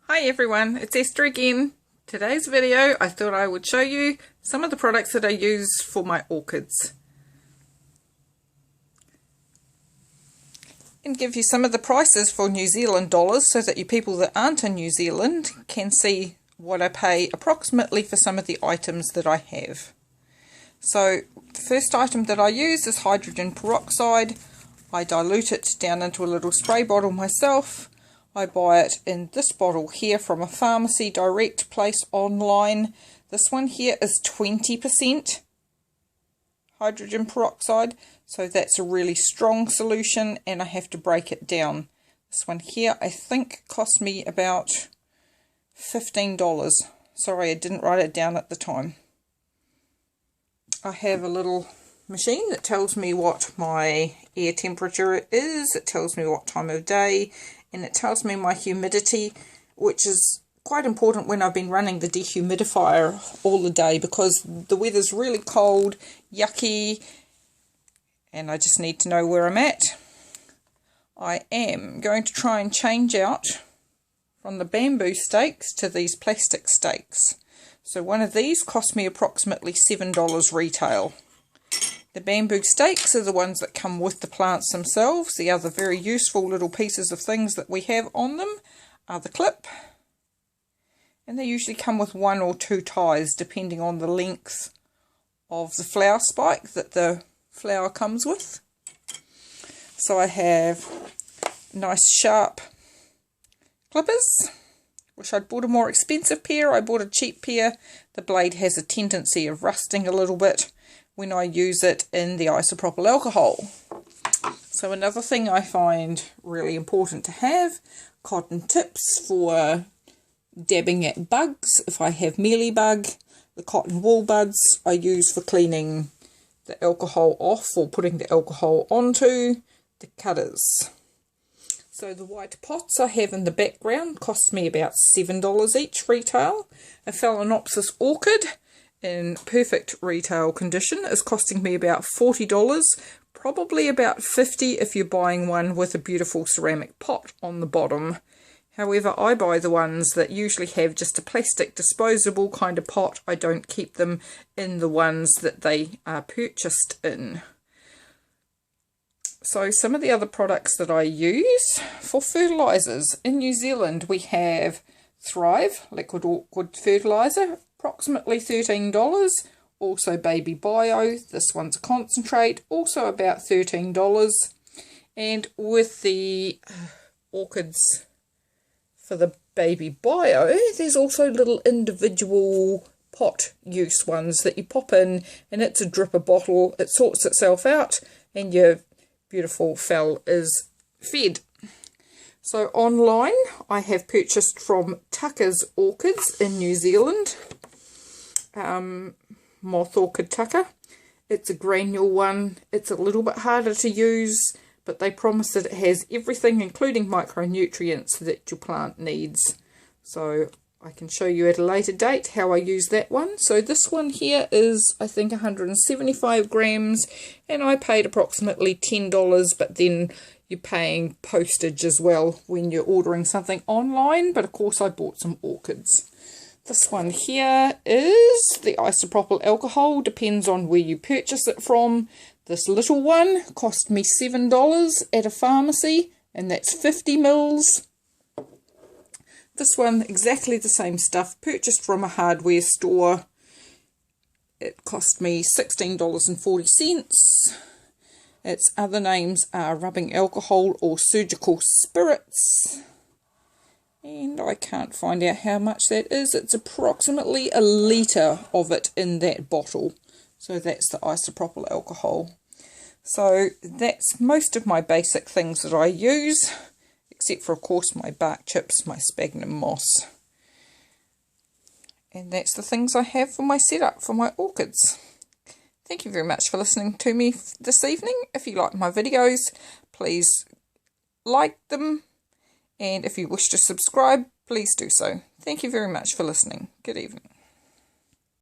Hi everyone, it's Esther again. Today's video I thought I would show you some of the products that I use for my orchids and give you some of the prices for New Zealand dollars so that you people that aren't in New Zealand can see what I pay approximately for some of the items that I have. So the first item that I use is hydrogen peroxide. I dilute it down into a little spray bottle myself. I buy it in this bottle here from a pharmacy direct place online. This one here is 20% hydrogen peroxide, so that's a really strong solution and I have to break it down. This one here I think cost me about $15. Sorry, I didn't write it down at the time. I have a little machine that tells me what my air temperature is, it tells me what time of day, and it tells me my humidity, which is quite important when I've been running the dehumidifier all the day because the weather's really cold, yucky, and I just need to know where I'm at. I am going to try and change out from the bamboo stakes to these plastic stakes. So one of these cost me approximately $7 retail. The bamboo stakes are the ones that come with the plants themselves. The other very useful little pieces of things that we have on them are the clip. And they usually come with 1 or 2 ties depending on the length of the flower spike that the flower comes with. So I have nice sharp clippers. Wish I'd bought a more expensive pair. I bought a cheap pair. The blade has a tendency of rusting a little bit when I use it in the isopropyl alcohol. So another thing I find really important to have, cotton tips for dabbing at bugs. If I have mealybug, the cotton wool buds I use for cleaning the alcohol off or putting the alcohol onto the cutters. So the white pots I have in the background cost me about $7 each retail. A Phalaenopsis orchid in perfect retail condition is costing me about $40, probably about $50 if you're buying one with a beautiful ceramic pot on the bottom. However, I buy the ones that usually have just a plastic disposable kind of pot. I don't keep them in the ones that they are purchased in. So some of the other products that I use for fertilisers. In New Zealand we have Thrive liquid orchid fertiliser, approximately $13. Also Baby Bio, this one's a concentrate, also about $13. And with the orchids for the Baby Bio, there's also little individual pot use ones that you pop in and it's a dripper bottle, it sorts itself out and your beautiful phal is fed. So online I have purchased from Tucker's Orchids in New Zealand, Moth Orchid Tucker. It's a granule one, it's a little bit harder to use, but they promise that it has everything including micronutrients that your plant needs. So I can show you at a later date how I use that one. So this one here is I think 175 grams and I paid approximately $10, but then you're paying postage as well when you're ordering something online, but of course I bought some orchids. This one here is the isopropyl alcohol, depends on where you purchase it from. This little one cost me $7 at a pharmacy and that's 50 mils. This one, exactly the same stuff, purchased from a hardware store. It cost me $16.40. Its other names are rubbing alcohol or surgical spirits. And I can't find out how much that is. It's approximately a litre of it in that bottle. So that's the isopropyl alcohol. So that's most of my basic things that I use, except for of course my bark chips, my sphagnum moss. And that's the things I have for my setup for my orchids. Thank you very much for listening to me this evening. If you like my videos, please like them. And if you wish to subscribe, please do so. Thank you very much for listening. Good evening.